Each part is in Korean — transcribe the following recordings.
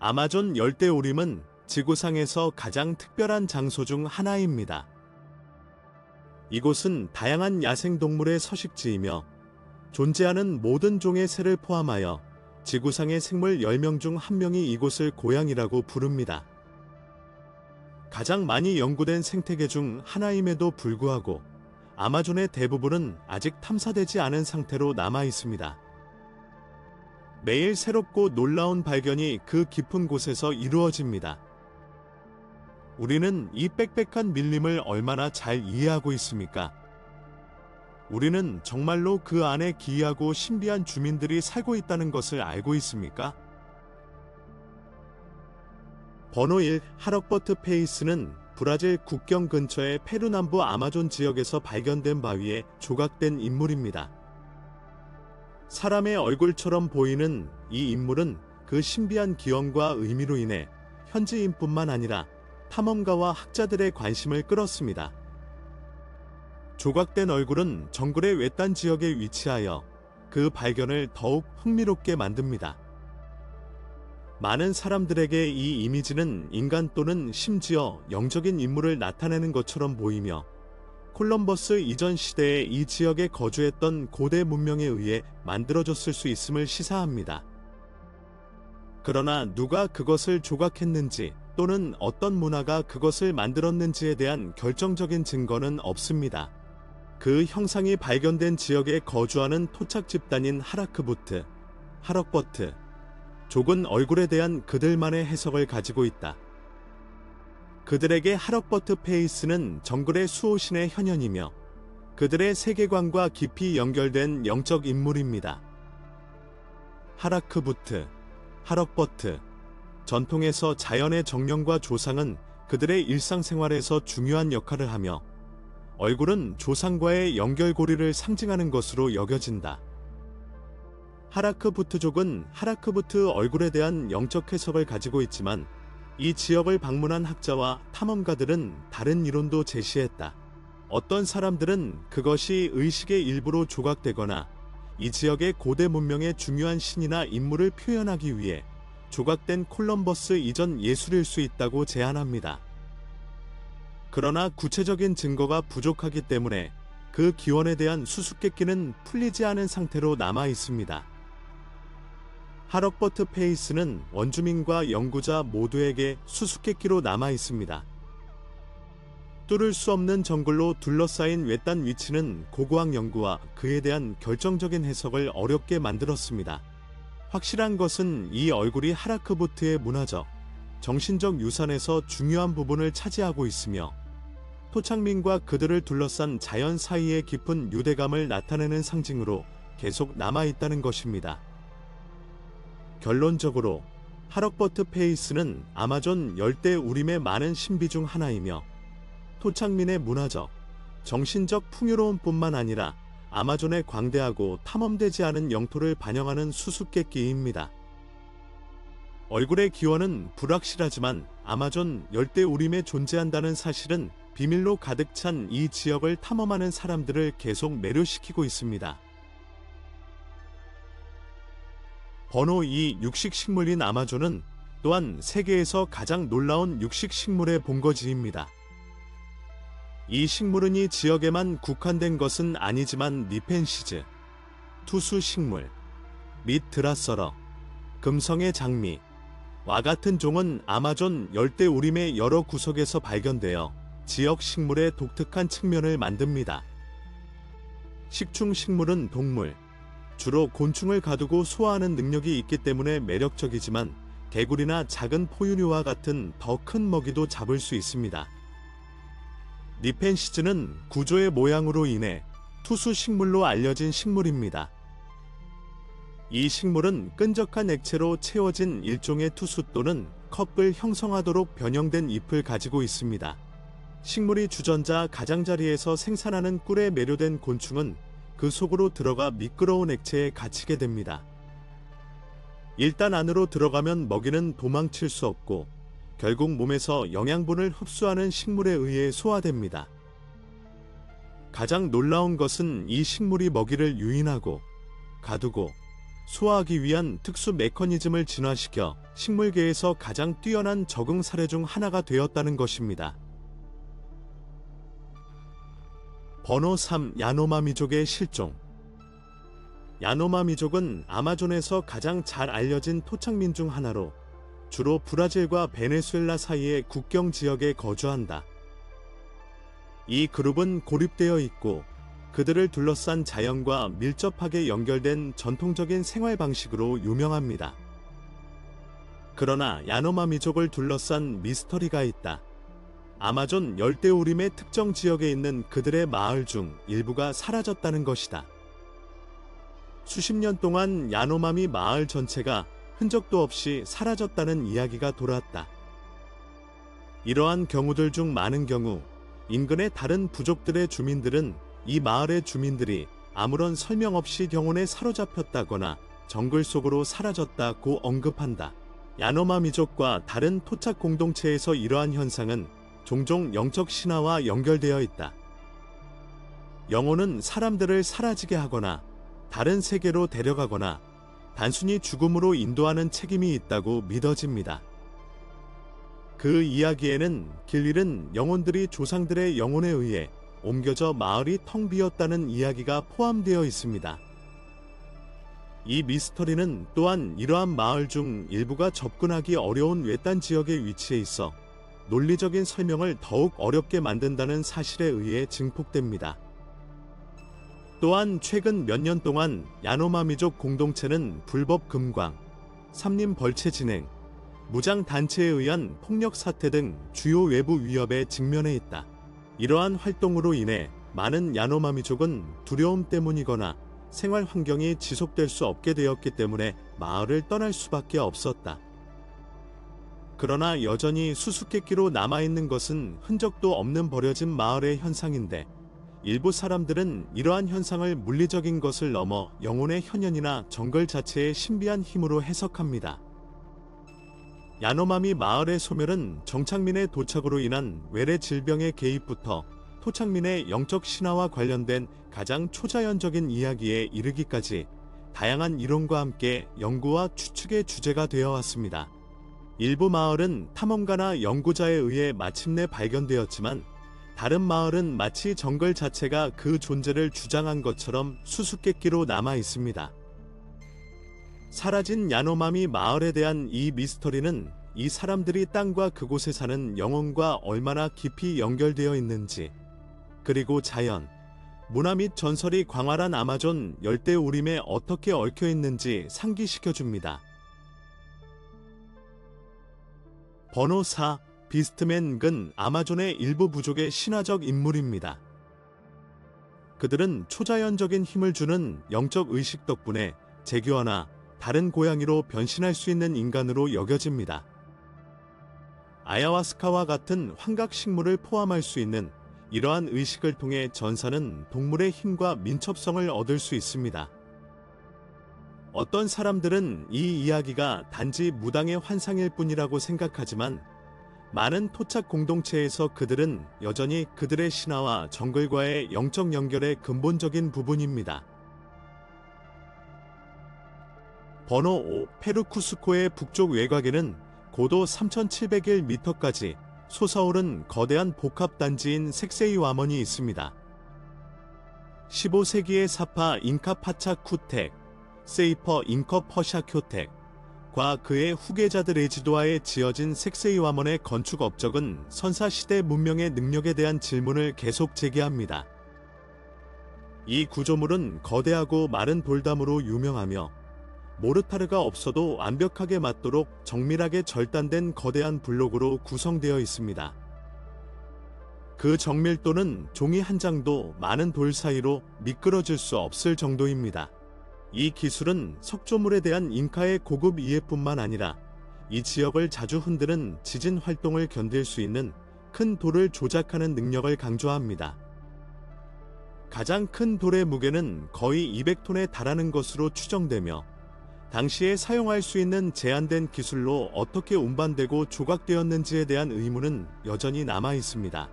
아마존 열대우림은 지구상에서 가장 특별한 장소 중 하나입니다. 이곳은 다양한 야생동물의 서식지이며 존재하는 모든 종의 새를 포함하여 지구상의 생물 10명 중 1명이 이곳을 고향이라고 부릅니다. 가장 많이 연구된 생태계 중 하나임에도 불구하고 아마존의 대부분은 아직 탐사되지 않은 상태로 남아 있습니다. 매일 새롭고 놀라운 발견이 그 깊은 곳에서 이루어집니다. 우리는 이 빽빽한 밀림을 얼마나 잘 이해하고 있습니까? 우리는 정말로 그 안에 기이하고 신비한 주민들이 살고 있다는 것을 알고 있습니까? 번호 1. 하럭버트 페이스는 브라질 국경 근처의 페루 남부 아마존 지역에서 발견된 바위에 조각된 인물입니다. 사람의 얼굴처럼 보이는 이 인물은 그 신비한 기원과 의미로 인해 현지인뿐만 아니라 탐험가와 학자들의 관심을 끌었습니다. 조각된 얼굴은 정글의 외딴 지역에 위치하여 그 발견을 더욱 흥미롭게 만듭니다. 많은 사람들에게 이 이미지는 인간 또는 심지어 영적인 인물을 나타내는 것처럼 보이며 콜럼버스 이전 시대에 이 지역에 거주했던 고대 문명에 의해 만들어졌을 수 있음을 시사합니다. 그러나 누가 그것을 조각했는지 또는 어떤 문화가 그것을 만들었는지에 대한 결정적인 증거는 없습니다. 그 형상이 발견된 지역에 거주하는 토착 집단인 하라크부트, 하럭버트 족은 얼굴에 대한 그들만의 해석을 가지고 있다. 그들에게 하럭버트 페이스는 정글의 수호신의 현현이며 그들의 세계관과 깊이 연결된 영적 인물입니다. 하라크부트, 하럭버트 전통에서 자연의 정령과 조상은 그들의 일상생활에서 중요한 역할을 하며 얼굴은 조상과의 연결고리를 상징하는 것으로 여겨진다. 하라크부트족은 하라크부트 얼굴에 대한 영적 해석을 가지고 있지만 이 지역을 방문한 학자와 탐험가들은 다른 이론도 제시했다. 어떤 사람들은 그것이 의식의 일부로 조각되거나 이 지역의 고대 문명의 중요한 신이나 인물을 표현하기 위해 조각된 콜럼버스 이전 예술일 수 있다고 제안합니다. 그러나 구체적인 증거가 부족하기 때문에 그 기원에 대한 수수께끼는 풀리지 않은 상태로 남아 있습니다. 하럭버트 페이스는 원주민과 연구자 모두에게 수수께끼로 남아 있습니다. 뚫을 수 없는 정글로 둘러싸인 외딴 위치는 고고학 연구와 그에 대한 결정적인 해석을 어렵게 만들었습니다. 확실한 것은 이 얼굴이 하라크부트의 문화적, 정신적 유산에서 중요한 부분을 차지하고 있으며 토착민과 그들을 둘러싼 자연 사이의 깊은 유대감을 나타내는 상징으로 계속 남아있다는 것입니다. 결론적으로 하럭버트 페이스는 아마존 열대우림의 많은 신비 중 하나이며 토착민의 문화적, 정신적 풍요로움뿐만 아니라 아마존의 광대하고 탐험되지 않은 영토를 반영하는 수수께끼입니다. 얼굴의 기원은 불확실하지만 아마존 열대우림에 존재한다는 사실은 비밀로 가득 찬 이 지역을 탐험하는 사람들을 계속 매료시키고 있습니다. 번호 2. 육식식물인 아마존은 또한 세계에서 가장 놀라운 육식식물의 본거지입니다. 이 식물은 이 지역에만 국한된 것은 아니지만 니펜시즈, 투수식물, 및 드라서러, 금성의 장미와 같은 종은 아마존 열대우림의 여러 구석에서 발견되어 지역 식물의 독특한 측면을 만듭니다. 식충식물은 동물, 주로 곤충을 가두고 소화하는 능력이 있기 때문에 매력적이지만 개구리나 작은 포유류와 같은 더 큰 먹이도 잡을 수 있습니다. 니펜시즈는 구조의 모양으로 인해 투수식물로 알려진 식물입니다. 이 식물은 끈적한 액체로 채워진 일종의 투수 또는 컵을 형성하도록 변형된 잎을 가지고 있습니다. 식물이 주전자 가장자리에서 생산하는 꿀에 매료된 곤충은 그 속으로 들어가 미끄러운 액체에 갇히게 됩니다. 일단 안으로 들어가면 먹이는 도망칠 수 없고 결국 몸에서 영양분을 흡수하는 식물에 의해 소화됩니다. 가장 놀라운 것은 이 식물이 먹이를 유인하고 가두고 소화하기 위한 특수 메커니즘을 진화시켜 식물계에서 가장 뛰어난 적응 사례 중 하나가 되었다는 것입니다. 번호 3. 야노마 미족의 실종. 야노마 미족은 아마존에서 가장 잘 알려진 토착민 중 하나로 주로 브라질과 베네수엘라 사이의 국경 지역에 거주한다. 이 그룹은 고립되어 있고 그들을 둘러싼 자연과 밀접하게 연결된 전통적인 생활 방식으로 유명합니다. 그러나 야노마 미족을 둘러싼 미스터리가 있다. 아마존 열대우림의 특정 지역에 있는 그들의 마을 중 일부가 사라졌다는 것이다. 수십 년 동안 야노마미 마을 전체가 흔적도 없이 사라졌다는 이야기가 돌았다. 이러한 경우들 중 많은 경우 인근의 다른 부족들의 주민들은 이 마을의 주민들이 아무런 설명 없이 경운에 사로잡혔다거나 정글 속으로 사라졌다고 언급한다. 야노마 미족과 다른 토착 공동체에서 이러한 현상은 종종 영적 신화와 연결되어 있다. 영혼은 사람들을 사라지게 하거나 다른 세계로 데려가거나 단순히 죽음으로 인도하는 책임이 있다고 믿어집니다. 그 이야기에는 길 잃은 영혼들이 조상들의 영혼에 의해 옮겨져 마을이 텅 비었다는 이야기가 포함되어 있습니다. 이 미스터리는 또한 이러한 마을 중 일부가 접근하기 어려운 외딴 지역에 위치해 있어 논리적인 설명을 더욱 어렵게 만든다는 사실에 의해 증폭됩니다. 또한 최근 몇 년 동안 야노마 미족 공동체는 불법 금광, 삼림 벌채 진행, 무장 단체에 의한 폭력 사태 등 주요 외부 위협에 직면해 있다. 이러한 활동으로 인해 많은 야노마 미족은 두려움 때문이거나 생활 환경이 지속될 수 없게 되었기 때문에 마을을 떠날 수밖에 없었다. 그러나 여전히 수수께끼로 남아있는 것은 흔적도 없는 버려진 마을의 현상인데 일부 사람들은 이러한 현상을 물리적인 것을 넘어 영혼의 현현이나 정글 자체의 신비한 힘으로 해석합니다. 야노마미 마을의 소멸은 정착민의 도착으로 인한 외래 질병의 개입부터 토착민의 영적 신화와 관련된 가장 초자연적인 이야기에 이르기까지 다양한 이론과 함께 연구와 추측의 주제가 되어 왔습니다. 일부 마을은 탐험가나 연구자에 의해 마침내 발견되었지만 다른 마을은 마치 정글 자체가 그 존재를 주장한 것처럼 수수께끼로 남아 있습니다. 사라진 야노마미 마을에 대한 이 미스터리는 이 사람들이 땅과 그곳에 사는 영혼과 얼마나 깊이 연결되어 있는지, 그리고 자연, 문화 및 전설이 광활한 아마존 열대우림에 어떻게 얽혀 있는지 상기시켜줍니다. 번호 4. 비스트맨은 아마존의 일부 부족의 신화적 인물입니다. 그들은 초자연적인 힘을 주는 영적 의식 덕분에 제규어나 다른 고양이로 변신할 수 있는 인간으로 여겨집니다. 아야와스카와 같은 환각식물을 포함할 수 있는 이러한 의식을 통해 전사는 동물의 힘과 민첩성을 얻을 수 있습니다. 어떤 사람들은 이 이야기가 단지 무당의 환상일 뿐이라고 생각하지만 많은 토착 공동체에서 그들은 여전히 그들의 신화와 정글과의 영적 연결의 근본적인 부분입니다. 번호 5. 페르쿠스코의 북쪽 외곽에는 고도 3701m까지 솟아오른 거대한 복합단지인 색세이 와먼이 있습니다. 15세기의 사파 잉카 파차쿠텍, 세이퍼 잉커 퍼샤쿄텍과 그의 후계자들의 지도하에 지어진 색세이 와먼의 건축 업적은 선사시대 문명의 능력에 대한 질문을 계속 제기합니다. 이 구조물은 거대하고 마른 돌담으로 유명하며 모르타르가 없어도 완벽하게 맞도록 정밀하게 절단된 거대한 블록으로 구성되어 있습니다. 그 정밀도는 종이 한 장도 많은 돌 사이로 미끄러질 수 없을 정도입니다. 이 기술은 석조물에 대한 잉카의 고급 이해뿐만 아니라 이 지역을 자주 흔드는 지진 활동을 견딜 수 있는 큰 돌을 조작하는 능력을 강조합니다. 가장 큰 돌의 무게는 거의 200톤에 달하는 것으로 추정되며 당시에 사용할 수 있는 제한된 기술로 어떻게 운반되고 조각되었는지에 대한 의문은 여전히 남아 있습니다.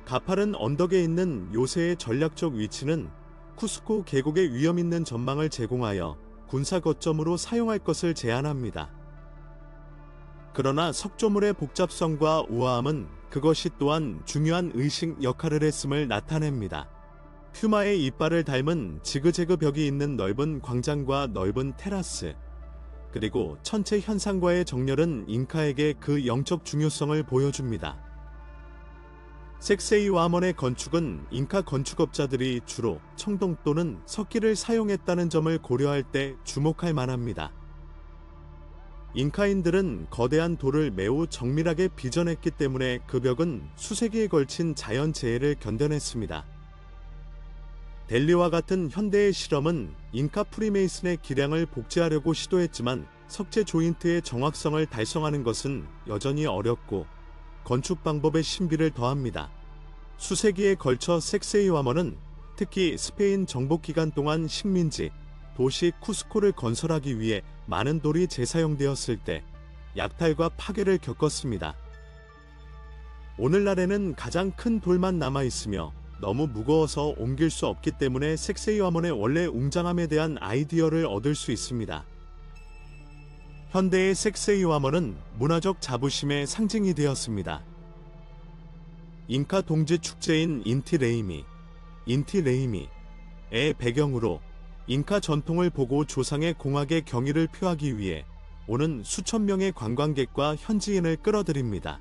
가파른 언덕에 있는 요새의 전략적 위치는 쿠스코 계곡의 위험 있는 전망을 제공하여 군사 거점으로 사용할 것을 제안합니다. 그러나 석조물의 복잡성과 우아함은 그것이 또한 중요한 의식 역할을 했음을 나타냅니다. 퓨마의 이빨을 닮은 지그재그 벽이 있는 넓은 광장과 넓은 테라스, 그리고 천체 현상과의 정렬은 잉카에게 그 영적 중요성을 보여줍니다. 섹세이와먼의 건축은 잉카 건축업자들이 주로 청동 또는 석기를 사용했다는 점을 고려할 때 주목할 만합니다. 잉카인들은 거대한 돌을 매우 정밀하게 빚어냈기 때문에 그 벽은 수세기에 걸친 자연재해를 견뎌냈습니다. 델리와 같은 현대의 실험은 잉카 프리메이슨의 기량을 복제하려고 시도했지만 석재 조인트의 정확성을 달성하는 것은 여전히 어렵고 건축 방법의 신비를 더합니다. 수세기에 걸쳐 섹세이와먼은 특히 스페인 정복 기간 동안 식민지 도시 쿠스코를 건설하기 위해 많은 돌이 재사용되었을 때 약탈과 파괴를 겪었습니다. 오늘날에는 가장 큰 돌만 남아 있으며 너무 무거워서 옮길 수 없기 때문에 섹세이와먼의 원래 웅장함에 대한 아이디어를 얻을 수 있습니다. 현대의 섹세이와먼은 문화적 자부심의 상징이 되었습니다. 잉카 동지 축제인 인티레이미의 배경으로 잉카 전통을 보고 조상의 공학의 경의를 표하기 위해 오는 수천 명의 관광객과 현지인을 끌어들입니다.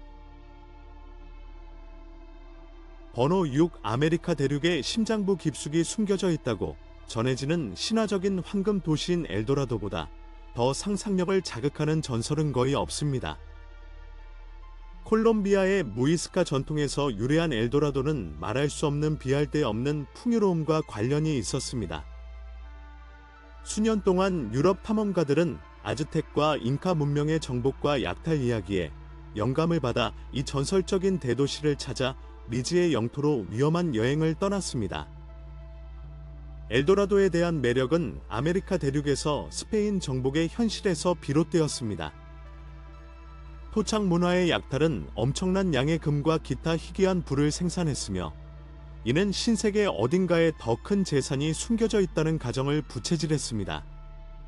번호 6 아메리카 대륙의 심장부 깊숙이 숨겨져 있다고 전해지는 신화적인 황금 도시인 엘도라도보다 더 상상력을 자극하는 전설은 거의 없습니다. 콜롬비아의 무이스카 전통에서 유래한 엘도라도는 말할 수 없는 비할 데 없는 풍요로움과 관련이 있었습니다. 수년 동안 유럽 탐험가들은 아즈텍과 잉카 문명의 정복과 약탈 이야기에 영감을 받아 이 전설적인 대도시를 찾아 미지의 영토로 위험한 여행을 떠났습니다. 엘도라도에 대한 매력은 아메리카 대륙에서 스페인 정복의 현실에서 비롯되었습니다. 토착 문화의 약탈은 엄청난 양의 금과 기타 희귀한 불을 생산했으며 이는 신세계 어딘가에 더 큰 재산이 숨겨져 있다는 가정을 부채질했습니다.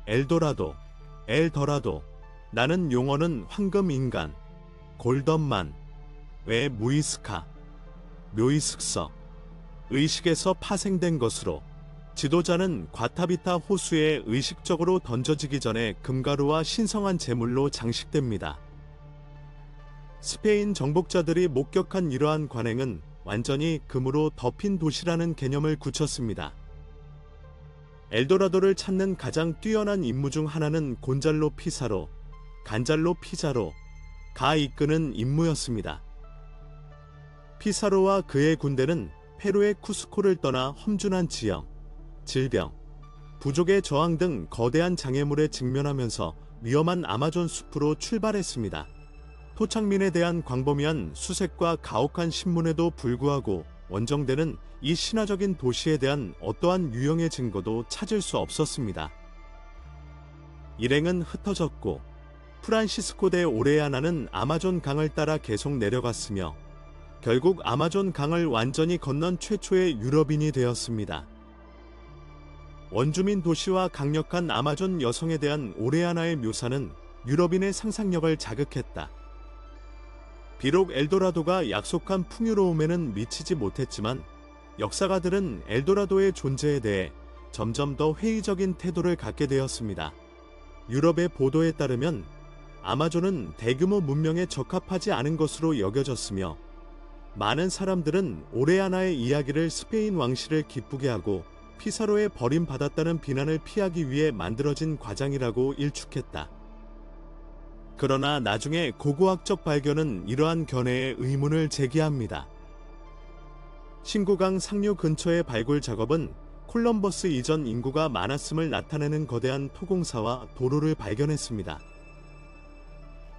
엘도라도, 엘더라도, 나는 용어는 황금인간, 골던만, 왜 무이스카, 묘이슥서, 의식에서 파생된 것으로 지도자는 과타비타 호수에 의식적으로 던져지기 전에 금가루와 신성한 제물로 장식됩니다. 스페인 정복자들이 목격한 이러한 관행은 완전히 금으로 덮인 도시라는 개념을 굳혔습니다. 엘도라도를 찾는 가장 뛰어난 임무 중 하나는 곤잘로 피사로, 간잘로 피자로가 이끄는 임무였습니다. 피사로와 그의 군대는 페루의 쿠스코를 떠나 험준한 지형, 질병, 부족의 저항 등 거대한 장애물에 직면하면서 위험한 아마존 숲으로 출발했습니다. 토착민에 대한 광범위한 수색과 가혹한 신문에도 불구하고 원정대는 이 신화적인 도시에 대한 어떠한 유형의 증거도 찾을 수 없었습니다. 일행은 흩어졌고 프란시스코 데 오레아나는 아마존 강을 따라 계속 내려갔으며 결국 아마존 강을 완전히 건넌 최초의 유럽인이 되었습니다. 원주민 도시와 강력한 아마존 여성에 대한 오레아나의 묘사는 유럽인의 상상력을 자극했다. 비록 엘도라도가 약속한 풍요로움에는 미치지 못했지만 역사가들은 엘도라도의 존재에 대해 점점 더 회의적인 태도를 갖게 되었습니다. 유럽의 보도에 따르면 아마존은 대규모 문명에 적합하지 않은 것으로 여겨졌으며 많은 사람들은 오레아나의 이야기를 스페인 왕실을 기쁘게 하고 피사로에 버림받았다는 비난을 피하기 위해 만들어진 과장이라고 일축했다. 그러나 나중에 고고학적 발견은 이러한 견해에 의문을 제기합니다. 신구강 상류 근처의 발굴 작업은 콜럼버스 이전 인구가 많았음을 나타내는 거대한 토공사와 도로를 발견했습니다.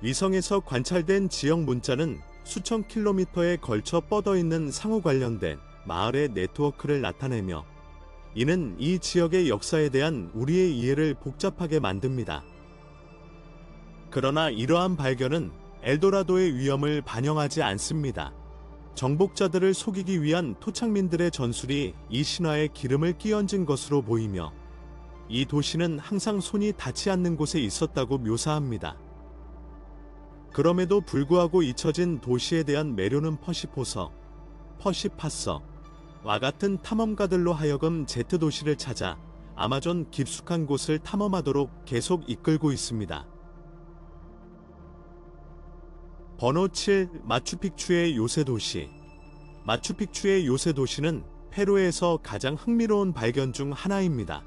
위성에서 관찰된 지역 문자는 수천 킬로미터에 걸쳐 뻗어있는 상호 관련된 마을의 네트워크를 나타내며 이는 이 지역의 역사에 대한 우리의 이해를 복잡하게 만듭니다. 그러나 이러한 발견은 엘도라도의 위험을 반영하지 않습니다. 정복자들을 속이기 위한 토착민들의 전술이 이 신화에 기름을 끼얹은 것으로 보이며 이 도시는 항상 손이 닿지 않는 곳에 있었다고 묘사합니다. 그럼에도 불구하고 잊혀진 도시에 대한 매료는 퍼시포서, 퍼시파서와 같은 탐험가들로 하여금 제트도시를 찾아 아마존 깊숙한 곳을 탐험하도록 계속 이끌고 있습니다. 번호 7. 마추픽추의 요새도시. 마추픽추의 요새도시는 페루에서 가장 흥미로운 발견 중 하나입니다.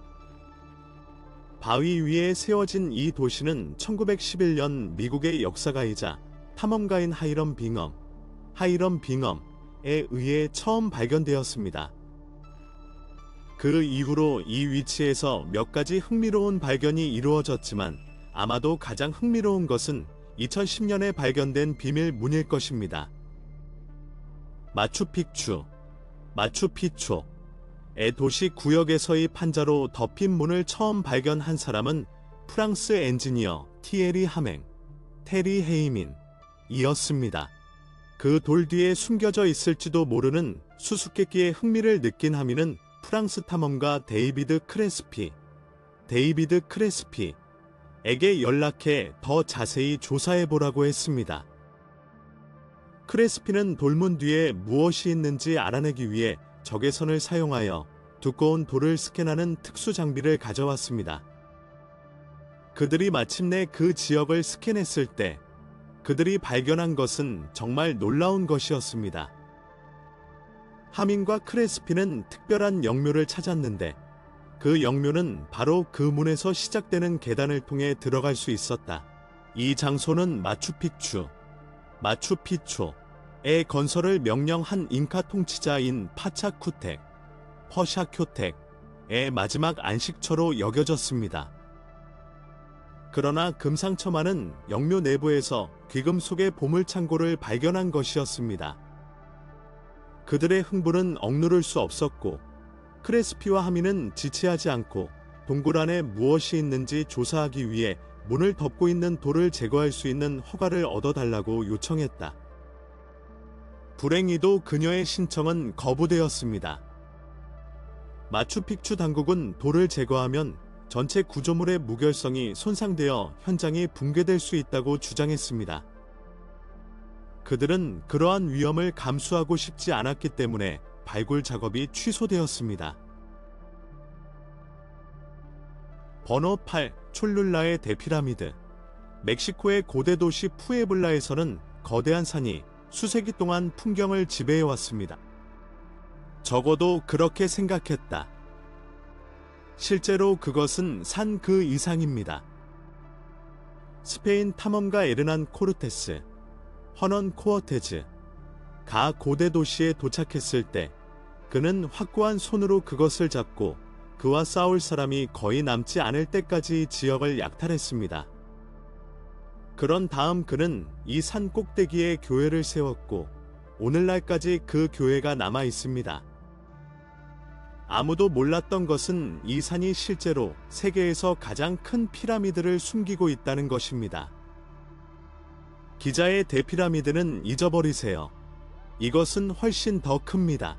바위 위에 세워진 이 도시는 1911년 미국의 역사가이자 탐험가인 하이럼 빙엄에 의해 처음 발견되었습니다. 그 이후로 이 위치에서 몇 가지 흥미로운 발견이 이루어졌지만 아마도 가장 흥미로운 것은 2010년에 발견된 비밀 문일 것입니다. 마추픽추의 도시 구역에서의 판자로 덮인 문을 처음 발견한 사람은 프랑스 엔지니어 테리 헤이민이었습니다. 그 돌 뒤에 숨겨져 있을지도 모르는 수수께끼의 흥미를 느낀 하민은 프랑스 탐험가 데이비드 크레스피에게 연락해 더 자세히 조사해보라고 했습니다. 크레스피는 돌문 뒤에 무엇이 있는지 알아내기 위해 적외선을 사용하여 두꺼운 돌을 스캔하는 특수 장비를 가져왔습니다. 그들이 마침내 그 지역을 스캔했을 때 그들이 발견한 것은 정말 놀라운 것이었습니다. 하민과 크레스피는 특별한 영묘를 찾았는데 그 영묘는 바로 그 문에서 시작되는 계단을 통해 들어갈 수 있었다. 이 장소는 마추픽추의 건설을 명령한 잉카 통치자인 퍼샤큐텍의 마지막 안식처로 여겨졌습니다. 그러나 금상첨화는 영묘 내부에서 귀금속의 보물창고를 발견한 것이었습니다. 그들의 흥분은 억누를 수 없었고 크레스피와 하민은 지체하지 않고 동굴 안에 무엇이 있는지 조사하기 위해 문을 덮고 있는 돌을 제거할 수 있는 허가를 얻어달라고 요청했다. 불행히도 그녀의 신청은 거부되었습니다. 마추픽추 당국은 돌을 제거하면 전체 구조물의 무결성이 손상되어 현장이 붕괴될 수 있다고 주장했습니다. 그들은 그러한 위험을 감수하고 싶지 않았기 때문에 발굴 작업이 취소되었습니다. 번호 8. 촐룰라의 대피라미드. 멕시코의 고대 도시 푸에블라에서는 거대한 산이 수세기 동안 풍경을 지배해왔습니다. 적어도 그렇게 생각했다. 실제로 그것은 산 그 이상입니다. 스페인 탐험가 에르난 코르테스, 허넌 코어테즈가 고대 도시에 도착했을 때 그는 확고한 손으로 그것을 잡고 그와 싸울 사람이 거의 남지 않을 때까지 지역을 약탈했습니다. 그런 다음 그는 이 산 꼭대기에 교회를 세웠고 오늘날까지 그 교회가 남아 있습니다. 아무도 몰랐던 것은 이 산이 실제로 세계에서 가장 큰 피라미드를 숨기고 있다는 것입니다. 기자의 대피라미드는 잊어버리세요. 이것은 훨씬 더 큽니다.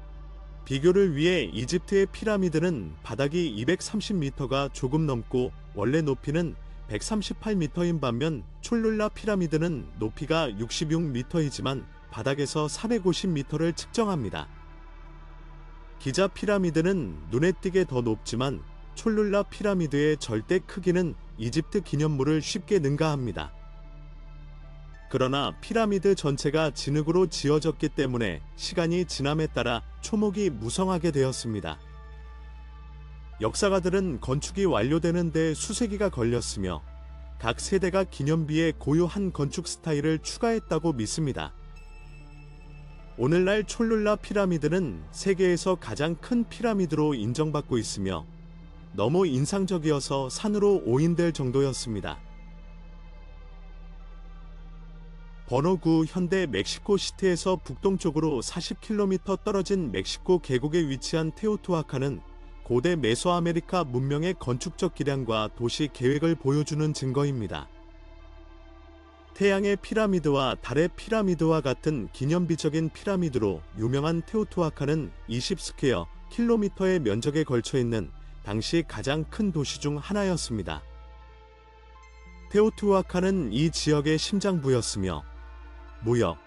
비교를 위해 이집트의 피라미드는 바닥이 230m가 조금 넘고 원래 높이는 138m인 반면 촐룰라 피라미드는 높이가 66m이지만 바닥에서 450m를 측정합니다. 기자 피라미드는 눈에 띄게 더 높지만 촐룰라 피라미드의 절대 크기는 이집트 기념물을 쉽게 능가합니다. 그러나 피라미드 전체가 진흙으로 지어졌기 때문에 시간이 지남에 따라 초목이 무성하게 되었습니다. 역사가들은 건축이 완료되는 데 수세기가 걸렸으며 각 세대가 기념비에 고유한 건축 스타일을 추가했다고 믿습니다. 오늘날 촐룰라 피라미드는 세계에서 가장 큰 피라미드로 인정받고 있으며 너무 인상적이어서 산으로 오인될 정도였습니다. 번호 9. 현대 멕시코 시티에서 북동쪽으로 40km 떨어진 멕시코 계곡에 위치한 테오티후아칸은 고대 메소아메리카 문명의 건축적 기량과 도시 계획을 보여주는 증거입니다. 태양의 피라미드와 달의 피라미드와 같은 기념비적인 피라미드로 유명한 테오티후아칸은 20스퀘어 킬로미터의 면적에 걸쳐 있는 당시 가장 큰 도시 중 하나였습니다. 테오티후아칸은 이 지역의 심장부였으며 무역,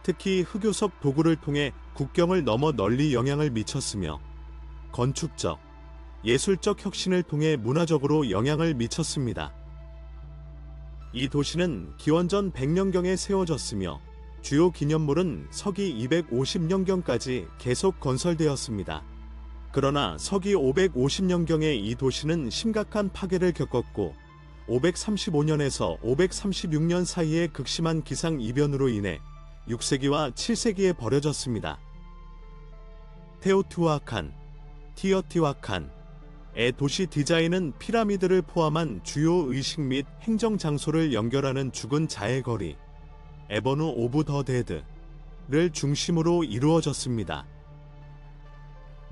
특히 흑요석 도구를 통해 국경을 넘어 널리 영향을 미쳤으며 건축적, 예술적 혁신을 통해 문화적으로 영향을 미쳤습니다. 이 도시는 기원전 100년경에 세워졌으며 주요 기념물은 서기 250년경까지 계속 건설되었습니다. 그러나 서기 550년경에 이 도시는 심각한 파괴를 겪었고 535년에서 536년 사이에 극심한 기상 이변으로 인해 6세기와 7세기에 버려졌습니다. 테오티후아칸, 티어티후아칸의 도시 디자인은 피라미드를 포함한 주요 의식 및 행정 장소를 연결하는 죽은 자의 거리, 에버누 오브 더 데드를 중심으로 이루어졌습니다.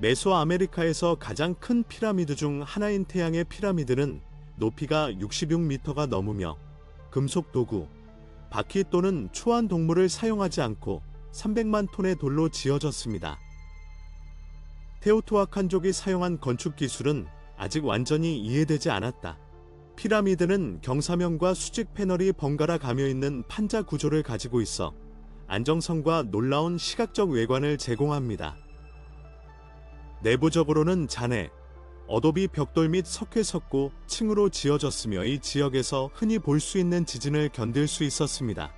메소아메리카에서 가장 큰 피라미드 중 하나인 태양의 피라미드는 높이가 66m가 넘으며 금속 도구, 바퀴 또는 초안 동물을 사용하지 않고 300만 톤의 돌로 지어졌습니다. 테오티후아칸족이 사용한 건축 기술은 아직 완전히 이해되지 않았다. 피라미드는 경사면과 수직 패널이 번갈아 가며 있는 판자 구조를 가지고 있어 안정성과 놀라운 시각적 외관을 제공합니다. 내부적으로는 잔해, 어도비 벽돌 및 석회석고 층으로 지어졌으며 이 지역에서 흔히 볼 수 있는 지진을 견딜 수 있었습니다.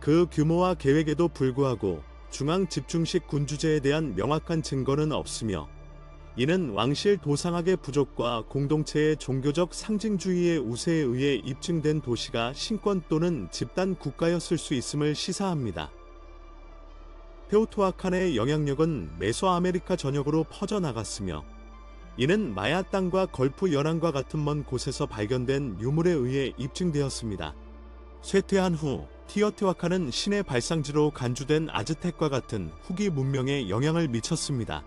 그 규모와 계획에도 불구하고 중앙 집중식 군주제에 대한 명확한 증거는 없으며 이는 왕실 도상학의 부족과 공동체의 종교적 상징주의의 우세에 의해 입증된 도시가 신권 또는 집단 국가였을 수 있음을 시사합니다. 테오티후아칸의 영향력은 메소아메리카 전역으로 퍼져나갔으며 이는 마야 땅과 걸프 연안과 같은 먼 곳에서 발견된 유물에 의해 입증되었습니다. 쇠퇴한 후 티어티후아칸은 신의 발상지로 간주된 아즈텍과 같은 후기 문명에 영향을 미쳤습니다.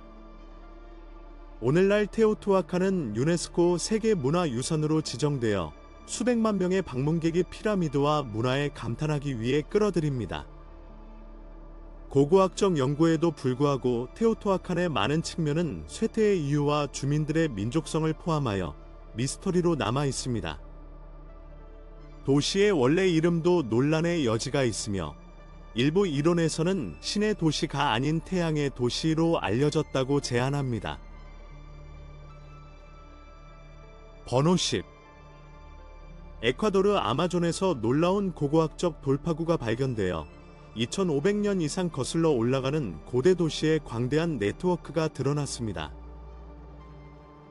오늘날 테오티후아칸은 유네스코 세계문화유산으로 지정되어 수백만 명의 방문객이 피라미드와 문화에 감탄하기 위해 끌어들입니다. 고고학적 연구에도 불구하고 테오티후아칸의 많은 측면은 쇠퇴의 이유와 주민들의 민족성을 포함하여 미스터리로 남아 있습니다. 도시의 원래 이름도 논란의 여지가 있으며 일부 이론에서는 신의 도시가 아닌 태양의 도시로 알려졌다고 제안합니다. 번호 10. 에콰도르 아마존에서 놀라운 고고학적 돌파구가 발견되어 2500년 이상 거슬러 올라가는 고대 도시의 광대한 네트워크가 드러났습니다.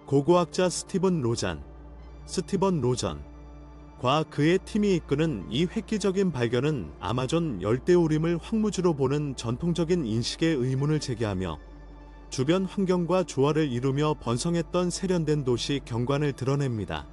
고고학자 스티븐 로전과 그의 팀이 이끄는 이 획기적인 발견은 아마존 열대우림을 황무지로 보는 전통적인 인식에 의문을 제기하며 주변 환경과 조화를 이루며 번성했던 세련된 도시 경관을 드러냅니다.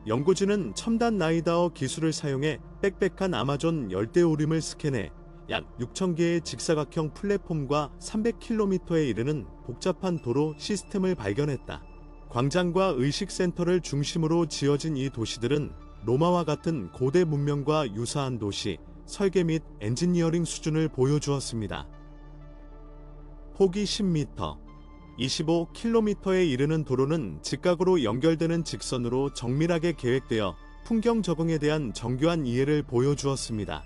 연구진은 첨단 라이다어 기술을 사용해 빽빽한 아마존 열대우림을 스캔해 약 6,000개의 직사각형 플랫폼과 300km에 이르는 복잡한 도로 시스템을 발견했다. 광장과 의식센터를 중심으로 지어진 이 도시들은 로마와 같은 고대 문명과 유사한 도시, 설계 및 엔지니어링 수준을 보여주었습니다. 폭이 10m, 25km에 이르는 도로는 직각으로 연결되는 직선으로 정밀하게 계획되어 풍경 적응에 대한 정교한 이해를 보여주었습니다.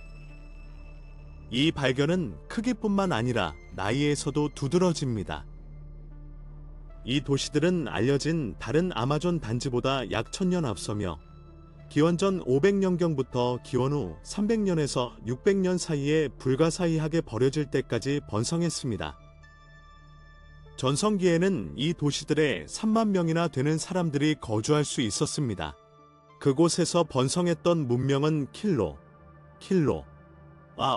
이 발견은 크기뿐만 아니라 나이에서도 두드러집니다. 이 도시들은 알려진 다른 아마존 단지보다 약 1000년 앞서며 기원전 500년경부터 기원 후 300년에서 600년 사이에 불가사의하게 버려질 때까지 번성했습니다. 전성기에는 이 도시들에 3만 명이나 되는 사람들이 거주할 수 있었습니다. 그곳에서 번성했던 문명은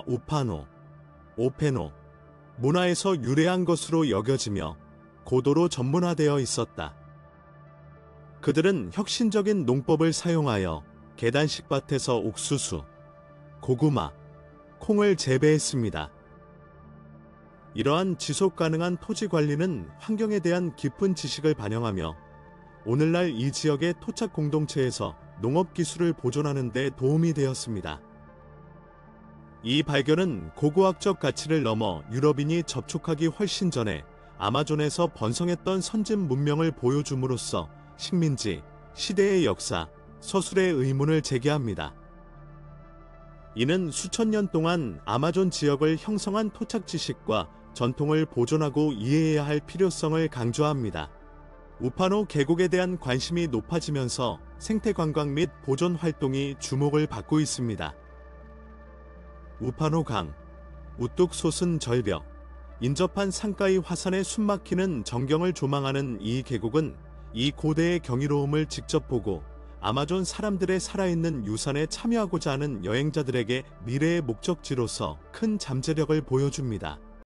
우파노, 오페노, 문화에서 유래한 것으로 여겨지며 고도로 전문화되어 있었다. 그들은 혁신적인 농법을 사용하여 계단식 밭에서 옥수수, 고구마, 콩을 재배했습니다. 이러한 지속 가능한 토지 관리는 환경에 대한 깊은 지식을 반영하며 오늘날 이 지역의 토착 공동체에서 농업 기술을 보존하는 데 도움이 되었습니다. 이 발견은 고고학적 가치를 넘어 유럽인이 접촉하기 훨씬 전에 아마존에서 번성했던 선진 문명을 보여줌으로써 식민지, 시대의 역사, 서술의 의문을 제기합니다. 이는 수천 년 동안 아마존 지역을 형성한 토착 지식과 전통을 보존하고 이해해야 할 필요성을 강조합니다. 우파노 계곡에 대한 관심이 높아지면서 생태관광 및 보존 활동이 주목을 받고 있습니다. 우파노 강, 우뚝 솟은 절벽, 인접한 산가의 화산에 숨막히는 전경을 조망하는 이 계곡은 이 고대의 경이로움을 직접 보고 아마존 사람들의 살아있는 유산에 참여하고자 하는 여행자들에게 미래의 목적지로서 큰 잠재력을 보여줍니다.